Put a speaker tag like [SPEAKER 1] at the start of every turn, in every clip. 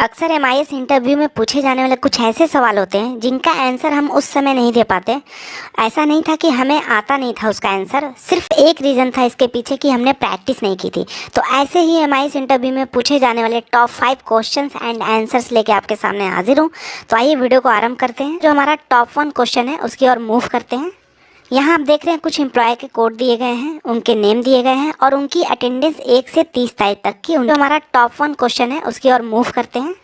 [SPEAKER 1] अक्सर MIS interview में पूछे जाने वाले कुछ ऐसे सवाल होते हैं जिनका आंसर हम उस समय नहीं दे पाते। ऐसा नहीं था कि हमें आता नहीं था उसका आंसर, सिर्फ एक रीज़न था इसके पीछे कि हमने प्रैक्टिस नहीं की थी। तो ऐसे ही एमआईएस इंटरव्यू में पूछे जाने वाले टॉप 5 क्वेश्चंस एंड आंसर्स लेके आपके सामने हाजिर हूँ। तो आइए वीडियो को आरंभ करते हैं। जो हमारा टॉप 1 क्वेश्चन है उसकी ओर मूव करते हैं। यहाँ आप देख रहे हैं कुछ एम्प्लॉय के कोड दिए गए हैं, उनके नेम दिए गए हैं और उनकी अटेंडेंस 1 से 30 तारीख तक की। जो हमारा टॉप 1 क्वेश्चन है उसकी ओर मूव करते हैं।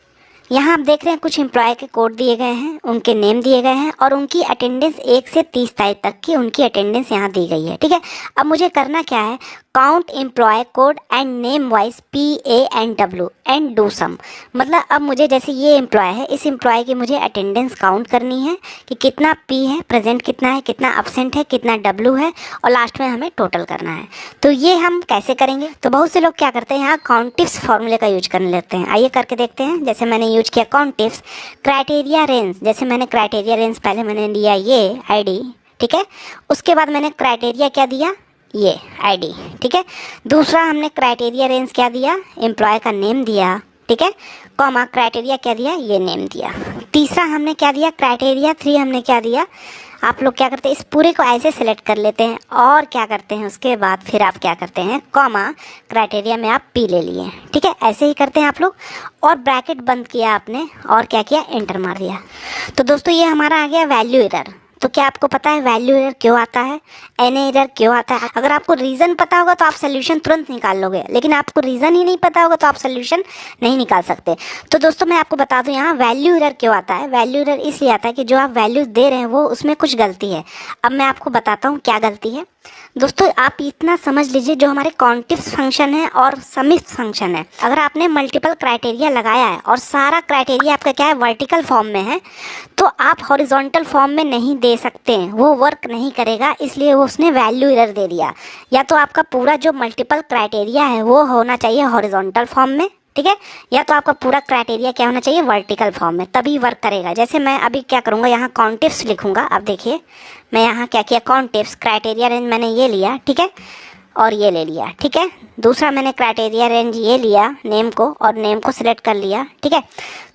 [SPEAKER 1] यहाँ आप देख रहे हैं कुछ एम्प्लॉय के कोड दिए गए हैं, उनके नेम दिए गए हैं और उनकी अटेंडेंस 1 से 30 तारीख तक की उनकी अटेंडेंस यहाँ दी गई है। ठीक है, अब मुझे करना क्या है, count employ code and name wise PANW and do sum. मतलब अब मुझे जैसे ये एम्प्लॉय है, इस एम्प्लॉय की मुझे अटेंडेंस काउंट करनी है कि कितना P है, प्रेजेंट कितना है, कितना अब्सेंट है, कितना W है और लास्ट में हमें टोटल करना है। तो ये हम कैसे करेंगे, तो बहुत से लोग क्या करते हैं, यहाँ काउंटिफ्स फॉर्मूले का यूज करने लेते हैं। आइए करके देखते हैं। जैसे मैंने यूज किया काउंटिफ्स क्राइटेरिया रेंज। जैसे मैंने क्राइटेरिया रेंज पहले मैंने लिया ये ID, ठीक है। उसके बाद मैंने क्राइटेरिया क्या दिया, ये ID, ठीक है। दूसरा हमने क्राइटेरिया रेंज क्या दिया, एम्प्लॉय का नेम दिया, ठीक है, कॉमा क्राइटेरिया क्या दिया, ये नेम दिया। तीसरा हमने क्या दिया, क्राइटेरिया 3 हमने क्या दिया। आप लोग क्या करते हैं, इस पूरे को ऐसे सेलेक्ट कर लेते हैं और क्या करते हैं, उसके बाद फिर आप क्या करते हैं, कॉमा क्राइटेरिया में आप P ले लिए, ठीक है। ऐसे ही करते हैं आप लोग और ब्रैकेट बंद किया आपने और क्या किया, एंटर मार दिया। तो दोस्तों ये हमारा आ गया वैल्यू एरर। तो क्या आपको पता है वैल्यू एरर क्यों आता है, NA एरर क्यों आता है? अगर आपको रीज़न पता होगा तो आप सोल्यूशन तुरंत निकाल लोगे, लेकिन आपको रीज़न ही नहीं पता होगा तो आप सोल्यूशन नहीं निकाल सकते। तो दोस्तों मैं आपको बता दूं यहाँ वैल्यू एरर क्यों आता है। वैल्यू एरर इसलिए आता है कि जो आप वैल्यूज दे रहे हैं वो उसमें कुछ गलती है। अब मैं आपको बताता हूँ क्या गलती है। दोस्तों आप इतना समझ लीजिए, जो हमारे काउंटिफ्स फंक्शन है और समिफ्स फंक्शन है, अगर आपने मल्टीपल क्राइटेरिया लगाया है और सारा क्राइटेरिया आपका क्या है, वर्टिकल फॉर्म में है, तो आप हॉरिजॉन्टल फॉर्म में नहीं दे सकते, वो वर्क नहीं करेगा। इसलिए वो उसने वैल्यू एरर दे दिया। या तो आपका पूरा जो मल्टीपल क्राइटेरिया है वो होना चाहिए हॉरिजॉन्टल फॉर्म में, ठीक है, या तो आपका पूरा क्राइटेरिया क्या होना चाहिए, वर्टिकल फॉर्म में, तभी वर्क करेगा। जैसे मैं अभी क्या करूँगा, यहाँ काउंटिफ्स लिखूँगा। अब देखिए मैं यहाँ क्या किया, काउंटिफ्स क्राइटेरिया रेंज मैंने ये लिया, ठीक है, और ये ले लिया, ठीक है। दूसरा मैंने क्राइटेरिया रेंज ये लिया नेम को, और नेम को सिलेक्ट कर लिया, ठीक है।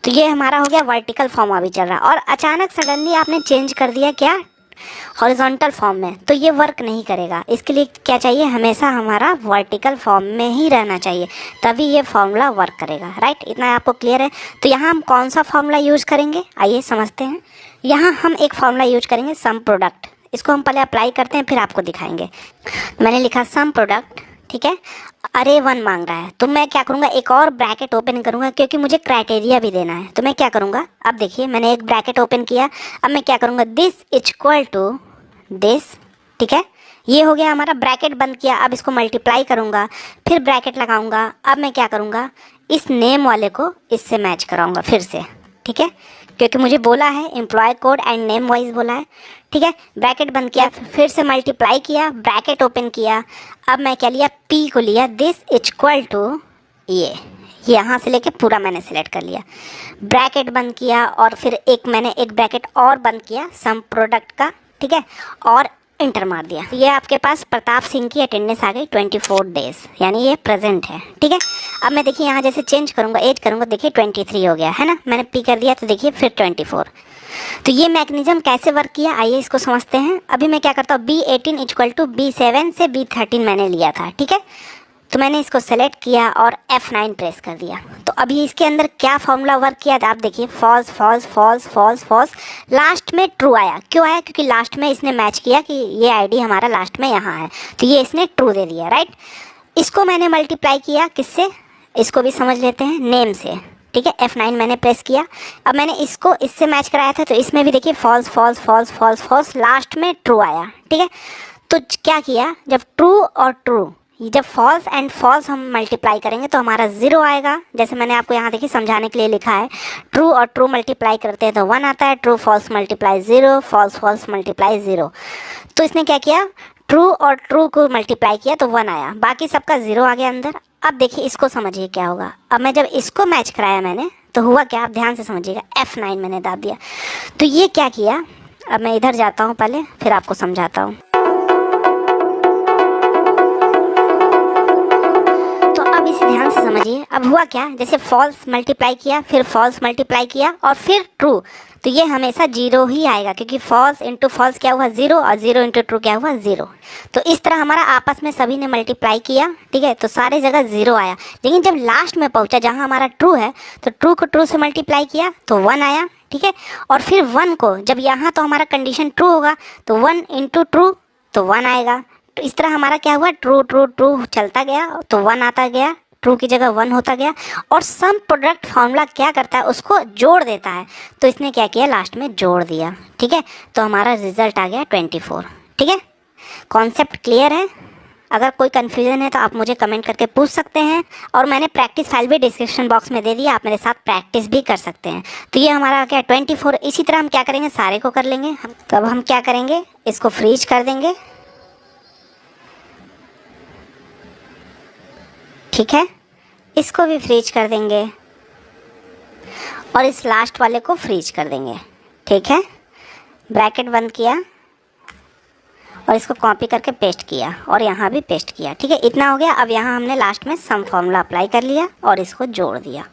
[SPEAKER 1] तो ये हमारा हो गया वर्टिकल फॉर्म अभी चल रहा है। और अचानक सडनली आपने चेंज कर दिया क्या, हॉरिजॉन्टल फॉर्म में, तो ये वर्क नहीं करेगा। इसके लिए क्या चाहिए, हमेशा हमारा वर्टिकल फॉर्म में ही रहना चाहिए, तभी ये फॉर्मूला वर्क करेगा। राइट, इतना आपको क्लियर है। तो यहाँ हम कौन सा फॉर्मूला यूज़ करेंगे, आइए समझते हैं। यहाँ हम एक फॉर्मूला यूज करेंगे सम प्रोडक्ट। इसको हम पहले अप्लाई करते हैं फिर आपको दिखाएंगे। मैंने लिखा सम प्रोडक्ट, ठीक है, अरे 1 मांग रहा है, तो मैं क्या करूँगा, एक और ब्रैकेट ओपन करूँगा क्योंकि मुझे क्राइटेरिया भी देना है। तो मैं क्या करूँगा, अब देखिए मैंने एक ब्रैकेट ओपन किया। अब मैं क्या करूँगा, दिस इक्वल टू दिस, ठीक है, ये हो गया हमारा। ब्रैकेट बंद किया, अब इसको मल्टीप्लाई करूँगा, फिर ब्रैकेट लगाऊंगा। अब मैं क्या करूँगा, इस नेम वाले को इससे मैच कराऊंगा फिर से, ठीक है, क्योंकि मुझे बोला है employ code and name wise बोला है, ठीक है। ब्रैकेट बंद किया, फिर से मल्टीप्लाई किया, ब्रैकेट ओपन किया। अब मैं क्या लिया, P को लिया, दिस इक्वल टू ये यहाँ से लेके पूरा मैंने सेलेक्ट कर लिया, ब्रैकेट बंद किया और फिर मैंने एक ब्रैकेट और बंद किया सम प्रोडक्ट का, ठीक है, और इंटर मार दिया। ये आपके पास प्रताप सिंह की अटेंडेंस आ गई 24 डेज, यानी ये प्रेजेंट है, ठीक है। अब मैं देखिए यहाँ जैसे चेंज करूँगा, एज करूँगा, देखिए 23 हो गया है ना, मैंने P कर दिया तो देखिए फिर 24। तो ये मैकेनिज्म कैसे वर्क किया, आइए इसको समझते हैं। अभी मैं क्या करता हूँ, B18 इक्वल टू B7 से B13 मैंने लिया था, ठीक है। तो मैंने इसको सेलेक्ट किया और F9 प्रेस कर दिया। तो अभी इसके अंदर क्या फॉर्मूला वर्क किया, आप देखिए false false false false false, last में ट्रू आया। क्यों आया, क्योंकि लास्ट में इसने मैच किया कि ये ID हमारा लास्ट में यहाँ है, तो ये इसने ट्रू दे दिया। राइट, इसको मैंने मल्टीप्लाई किया किससे, इसको भी समझ लेते हैं, नेम से, ठीक है। F9 मैंने प्रेस किया। अब मैंने इसको इससे मैच कराया था, तो इसमें भी देखिए false false false false false, last में ट्रू आया, ठीक है। तो क्या किया, जब ट्रू और ट्रू, जब फॉल्स एंड फॉल्स हम मल्टीप्लाई करेंगे तो हमारा 0 आएगा। जैसे मैंने आपको यहाँ देखिए समझाने के लिए लिखा है, ट्रू और ट्रू मल्टीप्लाई करते हैं तो 1 आता है, true false multiply 0, false false multiply 0। तो इसने क्या किया, ट्रू और ट्रू को मल्टीप्लाई किया तो 1 आया, बाकी सबका 0 आ गया अंदर। अब देखिए इसको समझिए क्या होगा। अब मैं जब इसको मैच कराया मैंने तो हुआ क्या, आप ध्यान से समझिएगा, F9 मैंने दाब दिया। तो ये क्या किया, अब मैं इधर जाता हूँ पहले फिर आपको समझाता हूँ। ध्यान से समझिए। अब हुआ क्या, जैसे फॉल्स मल्टीप्लाई किया, फिर फॉल्स मल्टीप्लाई किया और फिर ट्रू, तो ये हमेशा जीरो ही आएगा, क्योंकि फॉल्स इंटू फॉल्स क्या हुआ, जीरो, और जीरो इंटू ट्रू क्या हुआ, जीरो। तो इस तरह हमारा आपस में सभी ने मल्टीप्लाई किया, ठीक है, तो सारे जगह जीरो आया। लेकिन जब लास्ट में पहुंचा जहां हमारा ट्रू है, तो ट्रू को ट्रू से मल्टीप्लाई किया तो 1 आया, ठीक है। और फिर 1 को जब यहाँ तो हमारा कंडीशन ट्रू होगा, तो 1 इंटू ट्रू तो 1 आएगा। तो इस तरह हमारा क्या हुआ, ट्रू ट्रू ट्रू चलता गया, तो 1 आता गया, ट्रू की जगह 1 होता गया। और सम प्रोडक्ट फॉर्मूला क्या करता है, उसको जोड़ देता है। तो इसने क्या किया, लास्ट में जोड़ दिया, ठीक है। तो हमारा रिजल्ट आ गया 24, ठीक है। कॉन्सेप्ट क्लियर है? अगर कोई कन्फ्यूजन है तो आप मुझे कमेंट करके पूछ सकते हैं, और मैंने प्रैक्टिस फाइल भी डिस्क्रिप्शन बॉक्स में दे दिया, आप मेरे साथ प्रैक्टिस भी कर सकते हैं। तो ये हमारा क्या 24। इसी तरह हम क्या करेंगे, सारे को कर लेंगे हम। तो अब हम क्या करेंगे, इसको फ्रीज कर देंगे, ठीक है। इसको भी फ्रीज कर देंगे और इस लास्ट वाले को फ्रीज कर देंगे, ठीक है। ब्रैकेट बंद किया और इसको कॉपी करके पेस्ट किया और यहाँ भी पेस्ट किया, ठीक है। इतना हो गया। अब यहाँ हमने लास्ट में सम फॉर्मूला अप्लाई कर लिया और इसको जोड़ दिया,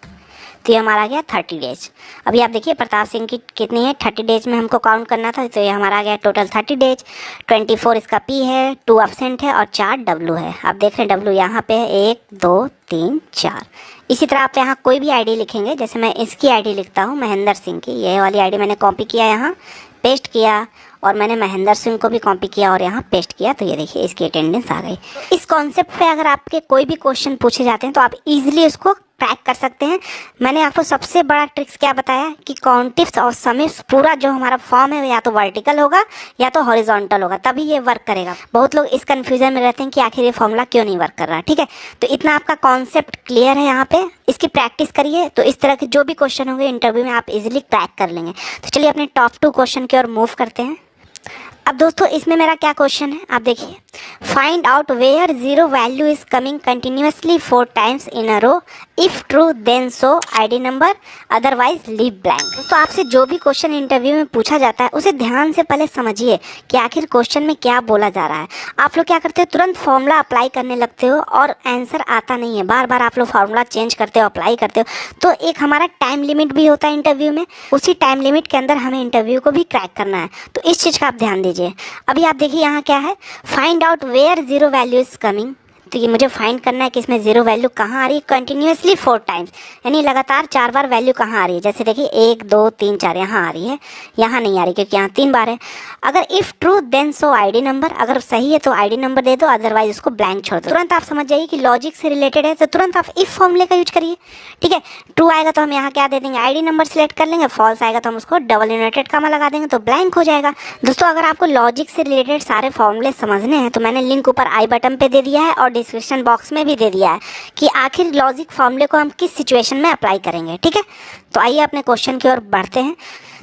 [SPEAKER 1] तो ये हमारा आ गया 30 डेज। अभी आप देखिए प्रताप सिंह की कितनी है, 30 डेज में हमको काउंट करना था, तो ये हमारा आ गया टोटल 30 डेज। 24 इसका पी है, 2 अब्सेंट है और 4 डब्लू है। आप देख रहे हैं डब्लू यहाँ पे है, 1 2 3 4। इसी तरह आप यहाँ कोई भी आईडी लिखेंगे, जैसे मैं इसकी आईडी लिखता हूँ महेंद्र सिंह की, ये वाली आईडी मैंने कॉपी किया, यहाँ पेस्ट किया, और मैंने महेंद्र सिंह को भी कॉपी किया और यहाँ पेस्ट किया, तो ये देखिए इसकी अटेंडेंस आ गई। इस कॉन्सेप्ट पे अगर आपके कोई भी क्वेश्चन पूछे जाते हैं तो आप इजीली उसको क्रैक कर सकते हैं। मैंने आपको सबसे बड़ा ट्रिक्स क्या बताया कि काउंटिफ्स और समिफ्स पूरा जो हमारा फॉर्म है या तो वर्टिकल होगा या तो हॉरिजॉन्टल होगा, तभी ये वर्क करेगा। बहुत लोग इस कन्फ्यूजन में रहते हैं कि आखिर ये फॉर्मूला क्यों नहीं वर्क कर रहा, ठीक है। तो इतना आपका कॉन्सेप्ट क्लियर है यहाँ पे, इसकी प्रैक्टिस करिए, तो इस तरह के जो भी क्वेश्चन होंगे इंटरव्यू में आप इजिली क्रैक कर लेंगे। तो चलिए अपने टॉप 2 क्वेश्चन की ओर मूव करते हैं। अब दोस्तों इसमें मेरा क्या क्वेश्चन है, आप देखिए, find out where zero value is coming continuously 4 times in a row, if true then show ID number, otherwise leave blank. तो आपसे जो भी क्वेश्चन इंटरव्यू में पूछा जाता है उसे ध्यान से पहले समझिए कि आखिर क्वेश्चन में क्या बोला जा रहा है। आप लोग क्या करते हो, तुरंत फॉर्मूला अप्लाई करने लगते हो और आंसर आता नहीं है, बार बार आप लोग फॉर्मूला चेंज करते हो, अप्लाई करते हो। तो एक हमारा टाइम लिमिट भी होता है इंटरव्यू में, उसी टाइम लिमिट के अंदर हमें इंटरव्यू को भी क्रैक करना है, तो इस चीज़ का आप ध्यान दीजिए। अभी आप देखिए यहाँ क्या है, find out where zero value is coming, तो ये मुझे फाइंड करना है कि इसमें जीरो वैल्यू कहाँ आ रही है, कंटिन्यूसली 4 टाइम्स, यानी लगातार 4 बार वैल्यू कहाँ आ रही है। जैसे देखिए 1 2 3 4 यहाँ आ रही है, यहाँ नहीं आ रही क्योंकि यहाँ 3 बार है। अगर if true then show ID number, अगर सही है तो आईडी नंबर दे दो, अदरवाइज उसको ब्लैंक छोड़ दो। तुरंत आप समझ जाइए कि लॉजिक से रिलेटेड है, तो तुरंत आप इफ फॉर्मूले का यूज करिए, ठीक है। ट्रू आएगा तो हम यहाँ क्या दे देंगे, आईडी नंबर सेलेक्ट कर लेंगे, फॉल्स आएगा तो हम उसको डबल इन्वर्टेड कॉमा लगा देंगे, तो ब्लैंक हो जाएगा। दोस्तों अगर आपको लॉजिक से रिलेटेड सारे फॉर्मूले समझने हैं तो मैंने लिंक ऊपर आई बटन पे दे दिया है और डिस्क्रिप्शन बॉक्स में भी दे दिया है कि आखिर लॉजिक फॉर्मूले को हम किस सिचुएशन में अप्लाई करेंगे, ठीक है। तो आइए अपने क्वेश्चन की ओर बढ़ते हैं।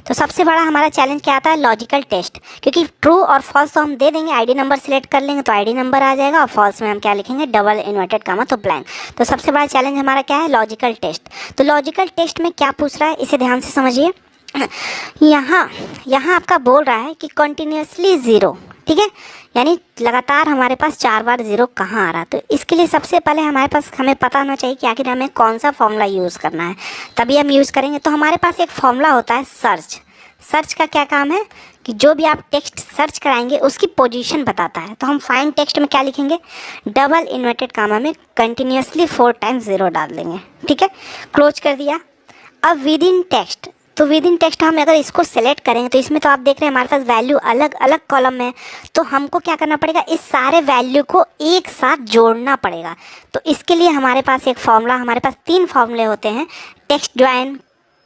[SPEAKER 1] तो सबसे बड़ा हमारा चैलेंज क्या आता है, लॉजिकल टेस्ट, क्योंकि ट्रू और फॉल्स तो हम दे देंगे, आईडी नंबर सेलेक्ट कर लेंगे तो आईडी नंबर आ जाएगा, और फॉल्स में हम क्या लिखेंगे, डबल इन्वर्टेड कॉमा तो ब्लैंक। तो सबसे बड़ा चैलेंज हमारा क्या है, लॉजिकल टेस्ट। तो लॉजिकल टेस्ट में क्या पूछ रहा है, इसे ध्यान से समझिए। यहाँ आपका बोल रहा है कि कंटिन्यूसली ज़ीरो, ठीक है, यानी लगातार हमारे पास 4 बार ज़ीरो कहाँ आ रहा है। तो इसके लिए सबसे पहले हमें पता होना चाहिए कि आखिर हमें कौन सा फॉर्मूला यूज़ करना है, तभी हम यूज़ करेंगे। तो हमारे पास एक फॉर्मूला होता है सर्च। सर्च का क्या काम है कि जो भी आप टेक्स्ट सर्च कराएंगे उसकी पोजीशन बताता है। तो हम फाइंड टेक्स्ट में क्या लिखेंगे, डबल इन्वर्टेड कॉमा में कंटिन्यूसली 4 टाइम्स ज़ीरो डाल देंगे, ठीक है, क्लोज कर दिया। अब विद इन टेक्स्ट, तो विद इन टेक्स्ट हम अगर इसको सेलेक्ट करेंगे तो इसमें तो आप देख रहे हैं हमारे पास वैल्यू अलग अलग कॉलम में है, तो हमको क्या करना पड़ेगा, इस सारे वैल्यू को एक साथ जोड़ना पड़ेगा। तो इसके लिए हमारे पास एक फॉर्मूला, हमारे पास 3 फॉर्मूले होते हैं, टेक्स्ट ज्वाइन,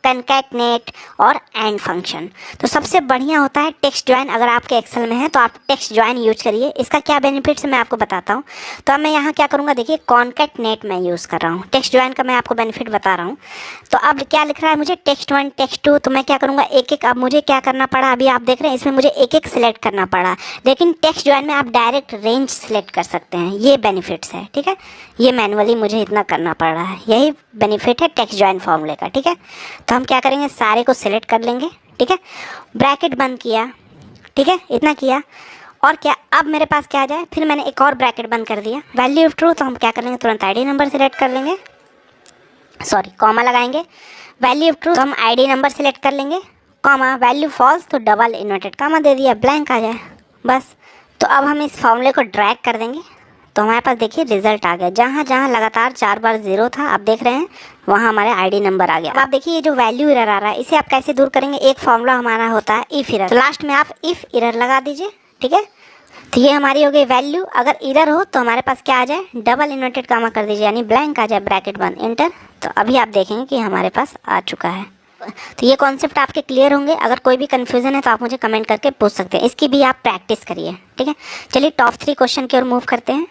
[SPEAKER 1] कनकैटनेट और एंड फंक्शन। तो सबसे बढ़िया होता है टेक्स्ट ज्वाइन। अगर आपके एक्सेल में है तो आप टेक्स्ट ज्वाइन यूज करिए। इसका क्या बेनिफिट्स है मैं आपको बताता हूँ। तो अब मैं यहाँ क्या करूँगा, देखिए कॉन्कैटनेट मैं यूज़ कर रहा हूँ, टेक्स्ट ज्वाइन का मैं आपको बेनिफिट बता रहा हूँ। तो अब क्या लिख रहा है मुझे, टेक्स्ट 1 टेक्स्ट 2, तो मैं क्या करूँगा, एक एक, अब मुझे क्या करना पड़ा, अभी आप देख रहे हैं इसमें मुझे एक एक सिलेक्ट करना पड़ा, लेकिन टेक्स्ट ज्वाइन में आप डायरेक्ट रेंज सिलेक्ट कर सकते हैं, ये बेनिफिट्स है, ठीक है। ये मैनुअली मुझे इतना करना पड़ रहा है, यही बेनिफिट है टेक्स्ट ज्वाइन फॉर्मूले का, ठीक है। तो हम क्या करेंगे, सारे को सिलेक्ट कर लेंगे, ठीक है, ब्रैकेट बंद किया, ठीक है, इतना किया, और क्या, अब मेरे पास क्या आ जाए, फिर मैंने एक और ब्रैकेट बंद कर दिया, वैल्यू ऑफ ट्रू, तो हम क्या कर लेंगे, तुरंत आईडी नंबर सेलेक्ट कर लेंगे, सॉरी कॉमा लगाएंगे, वैल्यू ऑफ ट्रू तो हम आईडी नंबर सेलेक्ट कर लेंगे, कॉमा वैल्यू फॉल्स तो डबल इन्वर्टेड कॉमा दे दिया, ब्लैंक आ जाए बस। तो अब हम इस फॉर्मूले को ड्रैग कर देंगे, तो हमारे पास देखिए रिजल्ट आ गया, जहाँ जहाँ लगातार 4 बार 0 था आप देख रहे हैं वहाँ हमारे आईडी नंबर आ गया। अब आप देखिए ये जो वैल्यू एरर आ रहा है इसे आप कैसे दूर करेंगे, एक फॉर्मूला हमारा होता है इफ एरर, तो लास्ट में आप इफ एरर लगा दीजिए, ठीक है। तो ये हमारी हो गई वैल्यू, अगर एरर हो तो हमारे पास क्या आ जाए, डबल इन्वर्टेड कॉमा कर दीजिए, यानी ब्लैंक आ जाए, ब्रैकेट बंद, एंटर। तो अभी आप देखेंगे कि हमारे पास आ चुका है। तो ये कॉन्सेप्ट आपके क्लियर होंगे, अगर कोई भी कन्फ्यूजन है तो आप मुझे कमेंट करके पूछ सकते हैं, इसकी भी आप प्रैक्टिस करिए, ठीक है। चलिए टॉप 3 क्वेश्चन की ओर मूव करते हैं।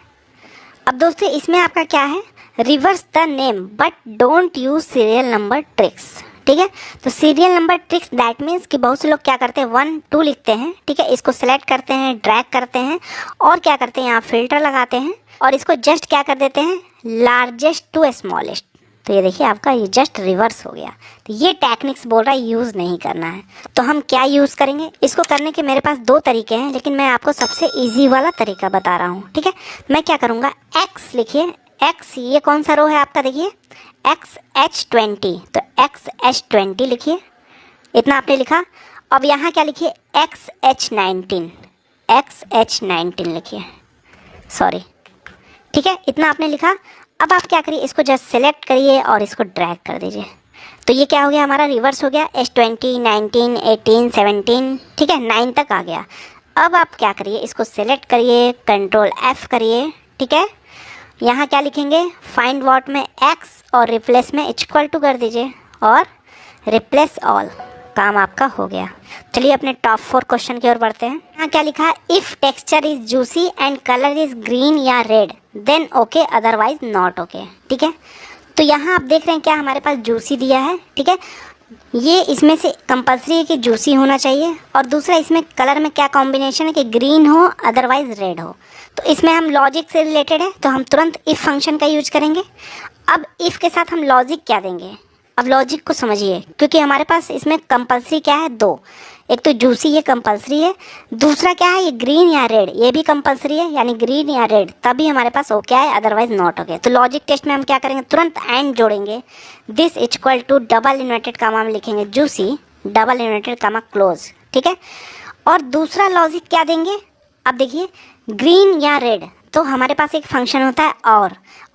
[SPEAKER 1] अब दोस्तों इसमें आपका क्या है, reverse the name but don't use serial number tricks, ठीक है। तो serial number tricks that means कि बहुत से लोग क्या करते हैं 1 2 लिखते हैं, ठीक है, इसको सेलेक्ट करते हैं, ड्रैग करते हैं और क्या करते हैं यहाँ फिल्टर लगाते हैं और इसको जस्ट क्या कर देते हैं, लार्जेस्ट टू स्मॉलेस्ट। तो ये देखिए आपका ये जस्ट रिवर्स हो गया। तो ये टेक्निक्स बोल रहा है यूज़ नहीं करना है। तो हम क्या यूज़ करेंगे, इसको करने के मेरे पास 2 तरीके हैं, लेकिन मैं आपको सबसे इजी वाला तरीका बता रहा हूँ, ठीक है। मैं क्या करूँगा, एक्स लिखिए, एक्स ये कौन सा रो है आपका, देखिए XH20, तो XH20 लिखिए, इतना आपने लिखा। अब यहाँ क्या लिखिए, XH19, XH19 लिखिए, सॉरी, ठीक है, इतना आपने लिखा। अब आप क्या करिए, इसको जस्ट सेलेक्ट करिए और इसको ड्रैग कर दीजिए। तो ये क्या हो गया, हमारा रिवर्स हो गया, H20, 19, 18, 17, ठीक है, 9 तक आ गया। अब आप क्या करिए, इसको सेलेक्ट करिए, कंट्रोल F करिए, ठीक है। यहाँ क्या लिखेंगे, फाइंड वॉट में X और रिप्लेस में इक्वल टू कर दीजिए और रिप्लेस ऑल, काम आपका हो गया। चलिए अपने टॉप 4 क्वेश्चन की ओर बढ़ते हैं। यहाँ क्या लिखा है, if texture is juicy and colour is green या red then okay otherwise not okay, ठीक है। तो यहाँ आप देख रहे हैं क्या हमारे पास जूसी दिया है, ठीक है। ये इसमें से कंपल्सरी है कि जूसी होना चाहिए और दूसरा इसमें कलर में क्या कॉम्बिनेशन है कि ग्रीन हो अदरवाइज रेड हो। तो इसमें हम लॉजिक से रिलेटेड है तो हम तुरंत इफ़ फंक्शन का यूज करेंगे। अब इफ़ के साथ हम लॉजिक क्या देंगे, अब लॉजिक को समझिए, क्योंकि हमारे पास इसमें कंपल्सरी क्या है 2, एक तो जूसी ये कंपल्सरी है, दूसरा क्या है ये ग्रीन या रेड ये भी कंपल्सरी है, यानी ग्रीन या रेड तभी हमारे पास ओके है अदरवाइज नॉट ओके। तो लॉजिक टेस्ट में हम क्या करेंगे, तुरंत एंड जोड़ेंगे, this equal to double inverted comma में लिखेंगे जूसी डबल इन्वर्टेड कामा क्लोज, ठीक है। और दूसरा लॉजिक क्या देंगे, अब देखिए ग्रीन या रेड, तो हमारे पास एक फंक्शन होता है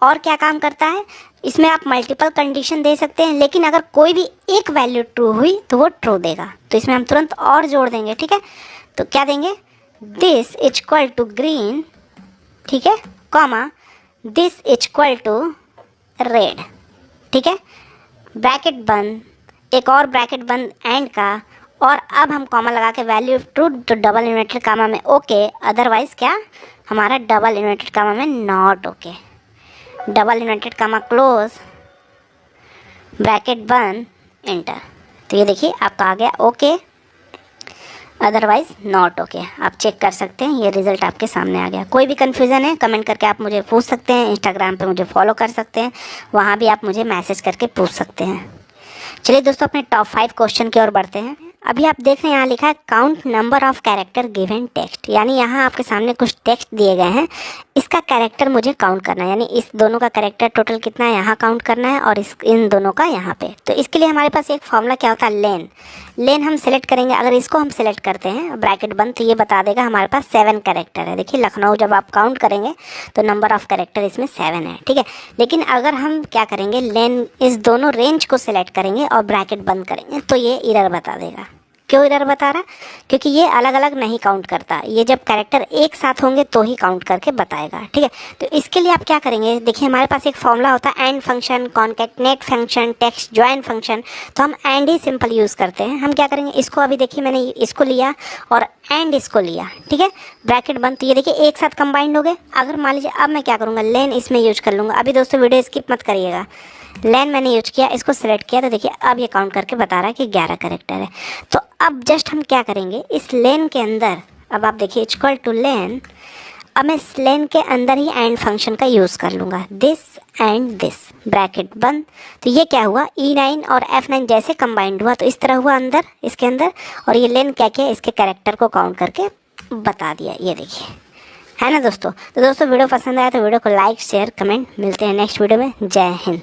[SPEAKER 1] और क्या काम करता है, इसमें आप मल्टीपल कंडीशन दे सकते हैं, लेकिन अगर कोई भी एक वैल्यू ट्रू हुई तो वो ट्रू देगा। तो इसमें हम तुरंत और जोड़ देंगे, ठीक है। तो क्या देंगे, दिस इक्वल टू ग्रीन, ठीक है, comma this equal to red, ठीक है, ब्रैकेट बंद, एक और ब्रैकेट बंद एंड का, और अब हम कॉमा लगा के वैल्यू ट्रू तो डबल इन्वर्टेड कामा में ओके अदरवाइज क्या हमारा डबल इन्वर्टेड कामा में not okay, double inverted comma close, bracket बंद, एंटर। तो ये देखिए आपका आ गया ओके अदरवाइज नॉट ओके। आप चेक कर सकते हैं, ये रिजल्ट आपके सामने आ गया। कोई भी कन्फ्यूज़न है कमेंट करके आप मुझे पूछ सकते हैं, इंस्टाग्राम पे मुझे फॉलो कर सकते हैं, वहाँ भी आप मुझे मैसेज करके पूछ सकते हैं। चलिए दोस्तों अपने टॉप 5 क्वेश्चन की ओर बढ़ते हैं। अभी आप देख रहे हैं यहाँ लिखा है count number of character given text, यानी यहाँ आपके सामने कुछ टेक्स्ट दिए गए हैं, इसका कैरेक्टर मुझे काउंट करना है, यानी इस दोनों का कैरेक्टर टोटल कितना है यहाँ काउंट करना है और इन दोनों का यहाँ पे। तो इसके लिए हमारे पास एक फॉर्मूला क्या होता है, लेन हम सेलेक्ट करेंगे। अगर इसको हम सेलेक्ट करते हैं ब्रैकेट बंद तो ये बता देगा हमारे पास 7 कैरेक्टर है। देखिए लखनऊ जब आप काउंट करेंगे तो नंबर ऑफ कैरेक्टर इसमें 7 है, ठीक है। लेकिन अगर हम क्या करेंगे, लेन इस दोनों रेंज को सिलेक्ट करेंगे और ब्रैकेट बंद करेंगे तो ये एरर बता देगा। क्यों एरर बता रहा, क्योंकि ये अलग अलग नहीं काउंट करता, ये जब कैरेक्टर एक साथ होंगे तो ही काउंट करके बताएगा, ठीक है। तो इसके लिए आप क्या करेंगे, देखिए हमारे पास एक फॉर्मूला होता है and function, concatenate function, text join function, तो हम एंड ही सिंपल यूज़ करते हैं। हम क्या करेंगे, इसको अभी देखिए मैंने इसको लिया और एंड इसको लिया, ठीक है, ब्रैकेट बंद, तो ये देखिए एक साथ कंबाइंड हो गए। अगर मान लीजिए अब मैं क्या करूँगा, लेन इसमें यूज कर लूँगा। अभी दोस्तों वीडियो स्किप मत करिएगा, लेन मैंने यूज किया, इसको सिलेक्ट किया, तो देखिए अब ये काउंट करके बता रहा है कि 11 कैरेक्टर है। तो अब जस्ट हम क्या करेंगे, इस लेन के अंदर, अब आप देखिए इक्वल टू लेन, अब मैं इस लेन के अंदर ही एंड फंक्शन का यूज़ कर लूँगा, दिस एंड दिस, ब्रैकेट बंद। तो ये क्या हुआ, E9 और F9 जैसे कंबाइंड हुआ तो इस तरह हुआ अंदर इसके अंदर, और ये लेन क्या किया, इसके कैरेक्टर को काउंट करके बता दिया, ये देखिए, है ना दोस्तों। तो दोस्तों वीडियो पसंद आया तो वीडियो को लाइक शेयर कमेंट, मिलते हैं नेक्स्ट वीडियो में। जय हिंद।